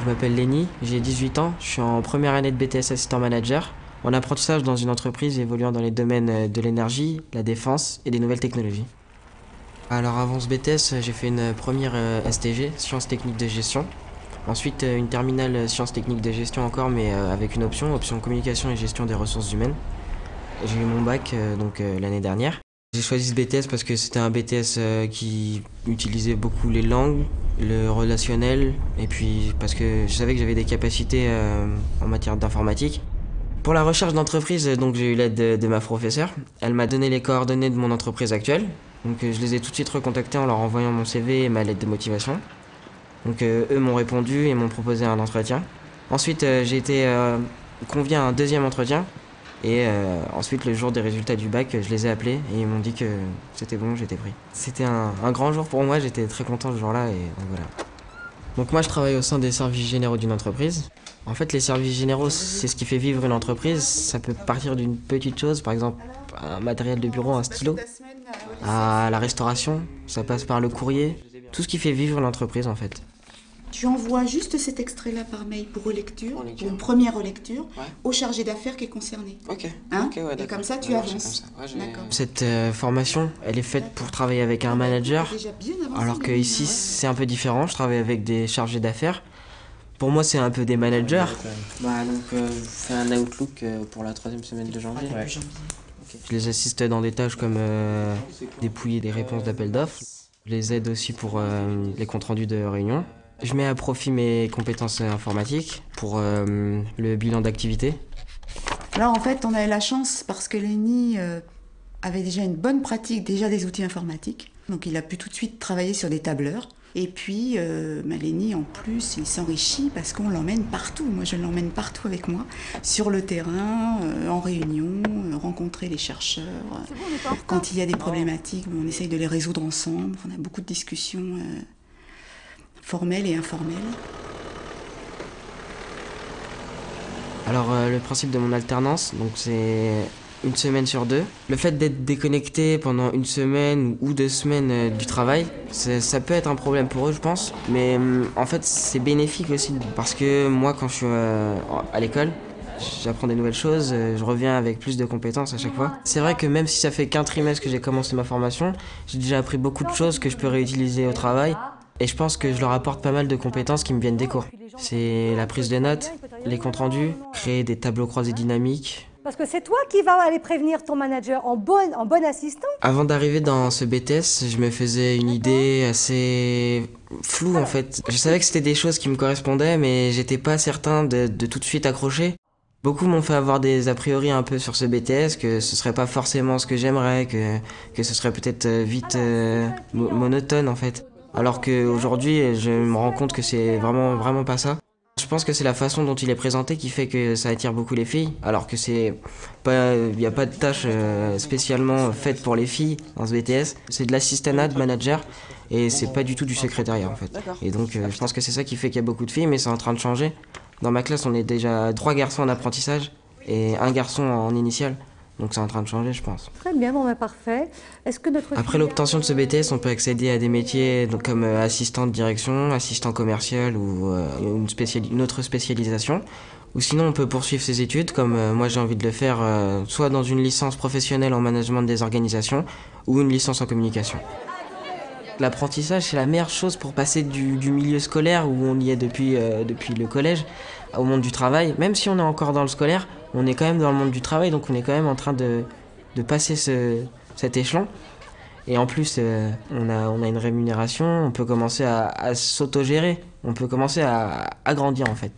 Je m'appelle Lenny, j'ai 18 ans, je suis en première année de BTS Assistant Manager. Mon apprentissage dans une entreprise évoluant dans les domaines de l'énergie, la défense et des nouvelles technologies. Alors avant ce BTS, j'ai fait une première STG, Sciences techniques de gestion. Ensuite une terminale Sciences techniques de gestion encore, mais avec une option communication et gestion des ressources humaines. J'ai eu mon bac l'année dernière. J'ai choisi ce BTS parce que c'était un BTS qui utilisait beaucoup les langues, le relationnel, et puis parce que je savais que j'avais des capacités en matière d'informatique. Pour la recherche d'entreprise, donc j'ai eu l'aide de ma professeure. Elle m'a donné les coordonnées de mon entreprise actuelle. Donc je les ai tout de suite recontactés en leur envoyant mon CV et ma lettre de motivation. Donc eux m'ont répondu et m'ont proposé un entretien. Ensuite j'ai été convié à un deuxième entretien. Et ensuite, le jour des résultats du bac, je les ai appelés et ils m'ont dit que c'était bon, j'étais pris. C'était un grand jour pour moi, j'étais très content ce jour-là et donc voilà. Donc moi, je travaille au sein des services généraux d'une entreprise. En fait, les services généraux, c'est ce qui fait vivre une entreprise. Ça peut partir d'une petite chose, par exemple un matériel de bureau, un stylo, à la restauration, ça passe par le courrier, tout ce qui fait vivre l'entreprise en fait. Tu envoies juste cet extrait-là par mail pour relecture, Pour lecture. pour une première relecture, Ouais. au chargé d'affaires qui est concerné. Ok, Hein ok, ouais, Et d'accord. comme ça, tu Ouais, avances. c'est comme ça. Ouais, D'accord. Cette formation, elle est faite pour travailler avec un manager. Déjà bien avancé, Alors que Léonie, ici hein. c'est un peu différent, je travaille avec des chargés d'affaires. Pour moi c'est un peu des managers. Je fais un Outlook pour la 3e semaine de janvier. Début janvier. Je les assiste dans des tâches comme dépouiller des réponses d'appels d'offres. Je les aide aussi pour les comptes rendus de réunion. Je mets à profit mes compétences informatiques pour le bilan d'activité. Là, en fait, on a eu la chance parce que Léonie avait déjà une bonne pratique, déjà des outils informatiques. Donc, il a pu tout de suite travailler sur des tableurs. Et puis, Léonie, en plus, il s'enrichit parce qu'on l'emmène partout. Moi, je l'emmène partout avec moi, sur le terrain, en réunion, rencontrer les chercheurs. Quand il y a des problématiques, on essaye de les résoudre ensemble. On a beaucoup de discussions formelles et informelles. Alors le principe de mon alternance, donc c'est une semaine sur deux. Le fait d'être déconnecté pendant une semaine ou 2 semaines du travail, ça peut être un problème pour eux je pense. Mais en fait c'est bénéfique aussi parce que moi quand je suis à l'école, j'apprends des nouvelles choses, je reviens avec plus de compétences à chaque fois. C'est vrai que même si ça fait qu'un trimestre que j'ai commencé ma formation, j'ai déjà appris beaucoup de choses que je peux réutiliser au travail. Et je pense que je leur apporte pas mal de compétences qui me viennent des cours. C'est la prise de notes, les comptes rendus, créer des tableaux croisés dynamiques. Parce que c'est toi qui vas aller prévenir ton manager en bon assistant. Avant d'arriver dans ce BTS, je me faisais une idée assez floue en fait. Je savais que c'était des choses qui me correspondaient, mais j'étais pas certain de tout de suite accrocher. Beaucoup m'ont fait avoir des a priori un peu sur ce BTS, que ce serait pas forcément ce que j'aimerais, que ce serait peut-être vite monotone en fait. Alors qu'aujourd'hui, je me rends compte que c'est vraiment pas ça. Je pense que c'est la façon dont il est présenté qui fait que ça attire beaucoup les filles, alors que c'est pas, il n'y a pas de tâche spécialement faite pour les filles dans ce BTS. C'est de l'assistanat de manager et c'est pas du tout du secrétariat en fait. Et donc je pense que c'est ça qui fait qu'il y a beaucoup de filles, mais c'est en train de changer. Dans ma classe, on est déjà 3 garçons en apprentissage et 1 garçon en initial. Donc c'est en train de changer, je pense. Très bien, bon, parfait. Est-ce que notre Après l'obtention de ce BTS, on peut accéder à des métiers comme assistant de direction, assistant commercial ou une autre spécialisation. Ou sinon, on peut poursuivre ses études, comme moi j'ai envie de le faire, soit dans une licence professionnelle en management des organisations ou une licence en communication. L'apprentissage, c'est la meilleure chose pour passer du milieu scolaire, où on y est depuis le collège, au monde du travail. Même si on est encore dans le scolaire, on est quand même dans le monde du travail, donc on est quand même en train de passer cet échelon. Et en plus, on a une rémunération, on peut commencer à s'autogérer, on peut commencer à grandir en fait.